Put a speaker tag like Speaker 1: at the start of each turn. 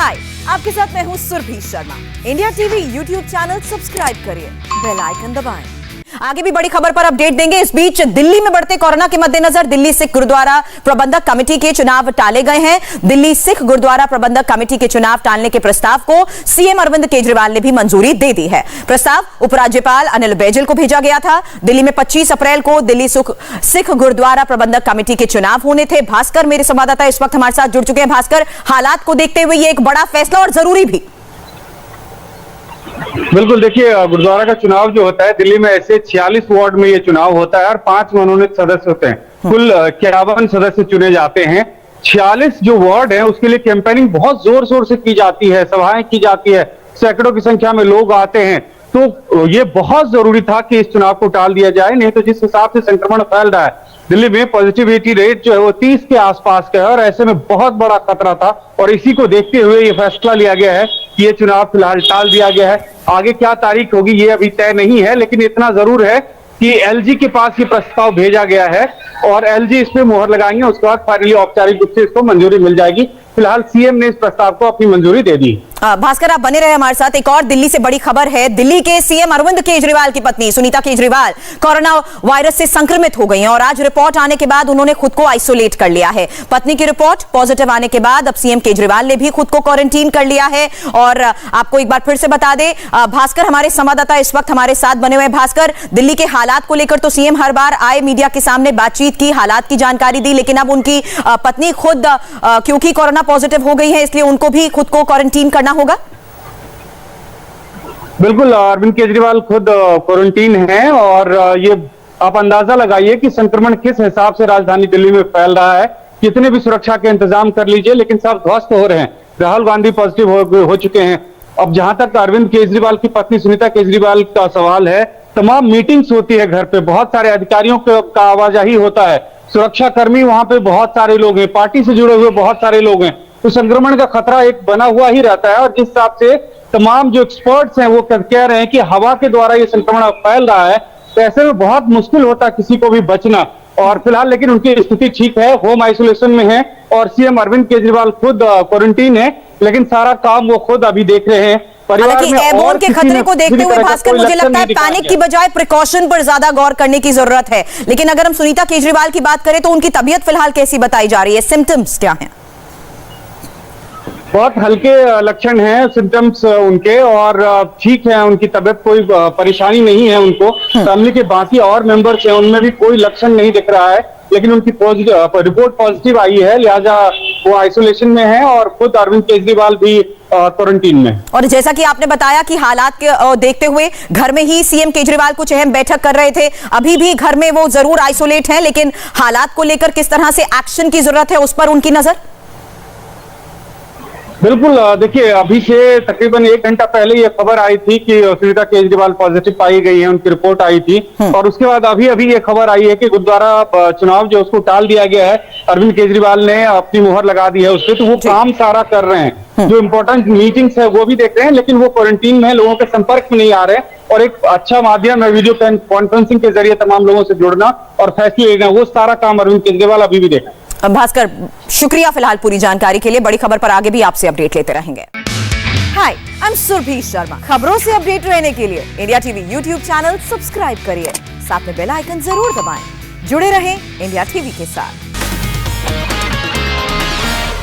Speaker 1: हाय, आपके साथ मैं हूँ Surabhi Sharma. India TV YouTube channel subscribe करिए, बेल आइकन दबाएं। आगे भी बड़ी खबर पर अपडेट देंगे। इस बीच दिल्ली में बढ़ते कोरोना के मद्देनजर दिल्ली सिख गुरुद्वारा प्रबंधक कमेटी के चुनाव टाले गए हैं। दिल्ली सिख गुरुद्वारा प्रबंधक कमेटी के चुनाव टालने के प्रस्ताव को सीएम अरविंद केजरीवाल ने भी मंजूरी दे दी है। प्रस्ताव उपराज्यपाल अनिल बैजल को भेजा गया था। दिल्ली में 25 अप्रैल को दिल्ली सिख गुरुद्वारा प्रबंधक कमेटी के चुनाव होने थे। भास्कर मेरे संवाददाता इस वक्त हमारे साथ जुड़ चुके हैं। भास्कर, हालात को देखते हुए ये एक बड़ा फैसला और जरूरी भी।
Speaker 2: बिल्कुल, देखिए गुरुद्वारा का चुनाव जो होता है दिल्ली में ऐसे 46 वार्ड में ये चुनाव होता है और 5 मनोनीत सदस्य होते हैं। कुल 51 सदस्य चुने जाते हैं। 46 जो वार्ड है उसके लिए कैंपेनिंग बहुत जोर शोर से की जाती है, सभाएं की जाती है, सैकड़ों की संख्या में लोग आते हैं। तो ये बहुत जरूरी था कि इस चुनाव को टाल दिया जाए, नहीं तो जिस हिसाब से संक्रमण फैल रहा है दिल्ली में पॉजिटिविटी रेट जो है वो 30 के आसपास का है और ऐसे में बहुत बड़ा खतरा था और इसी को देखते हुए ये फैसला लिया गया है कि ये चुनाव फिलहाल टाल दिया गया है। आगे क्या तारीख होगी ये अभी तय नहीं है, लेकिन इतना जरूर है कि एलजी के पास ये प्रस्ताव भेजा गया है और एलजी इस पे मोहर लगाएंगे। उसके बाद फाइनली औपचारिक रूप से इसको मंजूरी मिल जाएगी। फिलहाल सीएम ने इस प्रस्ताव को अपनी मंजूरी दे दी।
Speaker 1: भास्कर, आप बने रहे हमारे साथ। एक और दिल्ली से बड़ी खबर है। दिल्ली के सीएम अरविंद केजरीवाल की पत्नी सुनीता केजरीवाल कोरोना वायरस से संक्रमित हो गई हैं और आज रिपोर्ट आने के बाद उन्होंने खुद को आइसोलेट कर लिया है। पत्नी की रिपोर्ट पॉजिटिव आने के बाद अब सीएम केजरीवाल ने भी खुद को क्वारंटीन कर लिया है। और आपको एक बार फिर से बता दें, भास्कर हमारे संवाददाता इस वक्त हमारे साथ बने हुए हैं। भास्कर, दिल्ली के हालात को लेकर तो सीएम हर बार आए, मीडिया के सामने बातचीत की, हालात की जानकारी दी, लेकिन अब उनकी पत्नी खुद क्योंकि कोरोना पॉजिटिव हो गई है इसलिए उनको भी खुद को क्वारंटीन करना होगा।
Speaker 2: बिल्कुल, अरविंद केजरीवाल खुद क्वारंटीन हैं और ये आप अंदाजा लगाइए कि संक्रमण किस हिसाब से राजधानी दिल्ली में फैल रहा है। कितने भी सुरक्षा के इंतजाम कर लीजिए लेकिन सब ध्वस्त हो रहे हैं। राहुल गांधी पॉजिटिव हो चुके हैं। अब जहां तक अरविंद केजरीवाल की पत्नी सुनीता केजरीवाल का सवाल है, तमाम मीटिंग्स होती है घर पे, बहुत सारे अधिकारियों का आवाजाही होता है, सुरक्षा कर्मी वहां पे बहुत सारे लोग हैं, पार्टी से जुड़े हुए बहुत सारे लोग हैं, तो संक्रमण का खतरा एक बना हुआ ही रहता है। और जिस हिसाब से तमाम जो एक्सपर्ट्स हैं वो कह रहे हैं कि हवा के द्वारा ये संक्रमण फैल रहा है, तो ऐसे में बहुत मुश्किल होता है किसी को भी बचना। और फिलहाल लेकिन उनकी स्थिति ठीक है, होम आइसोलेशन में है और सीएम अरविंद केजरीवाल खुद क्वारंटीन है, लेकिन सारा काम वो खुद अभी देख रहे हैं।
Speaker 1: हालांकि एयरबोर्न के खतरे को देखते हुए भास्कर, मुझे लगता है पैनिक की बजाय प्रिकॉशन पर ज्यादा गौर करने की जरूरत है। लेकिन अगर हम सुनीता केजरीवाल की बात करें तो उनकी तबीयत फिलहाल कैसी बताई जा रही है, सिम्टम्स क्या हैं?
Speaker 2: बहुत हल्के लक्षण हैं, सिम्टम्स उनके, और ठीक है, उनकी तबीयत कोई परेशानी नहीं है उनको। फैमिली के बाकी और मेंबर्स हैं उनमें भी कोई लक्षण नहीं दिख रहा है, लेकिन उनकी रिपोर्ट पॉजिटिव आई है, लिहाजा वो आइसोलेशन में है और खुद अरविंद केजरीवाल भी क्वारंटीन में।
Speaker 1: और जैसा कि आपने बताया कि हालात के देखते हुए घर में ही सीएम केजरीवाल कुछ अहम बैठक कर रहे थे, अभी भी घर में वो जरूर आइसोलेट हैं, लेकिन हालात को लेकर किस तरह से एक्शन की जरूरत है उस पर उनकी नजर।
Speaker 2: बिल्कुल, देखिए अभी से तकरीबन 1 घंटा पहले ये खबर आई थी कि सुनीता केजरीवाल पॉजिटिव पाई गई है, उनकी रिपोर्ट आई थी और उसके बाद अभी ये खबर आई है कि गुरुद्वारा चुनाव जो उसको टाल दिया गया है, अरविंद केजरीवाल ने अपनी मुहर लगा दी है उसपे, तो वो काम सारा कर रहे हैं। जो इंपॉर्टेंट मीटिंग्स है वो भी देख रहे हैं, लेकिन वो क्वारंटीन में, लोगों के संपर्क में नहीं आ रहे और एक अच्छा माध्यम है वीडियो कॉन्फ्रेंसिंग के जरिए तमाम लोगों से जुड़ना और फैसले लेना, वो सारा काम अरविंद केजरीवाल अभी भी देख रहे हैं।
Speaker 1: भास्कर, शुक्रिया फिलहाल पूरी जानकारी के लिए। बड़ी खबर पर आगे भी आपसे अपडेट लेते रहेंगे। हाय, आई एम सुरभि शर्मा। खबरों से अपडेट रहने के लिए India TV YouTube channel subscribe करिए, साथ में बेल आइकन जरूर दबाएं। जुड़े रहें इंडिया टीवी के साथ।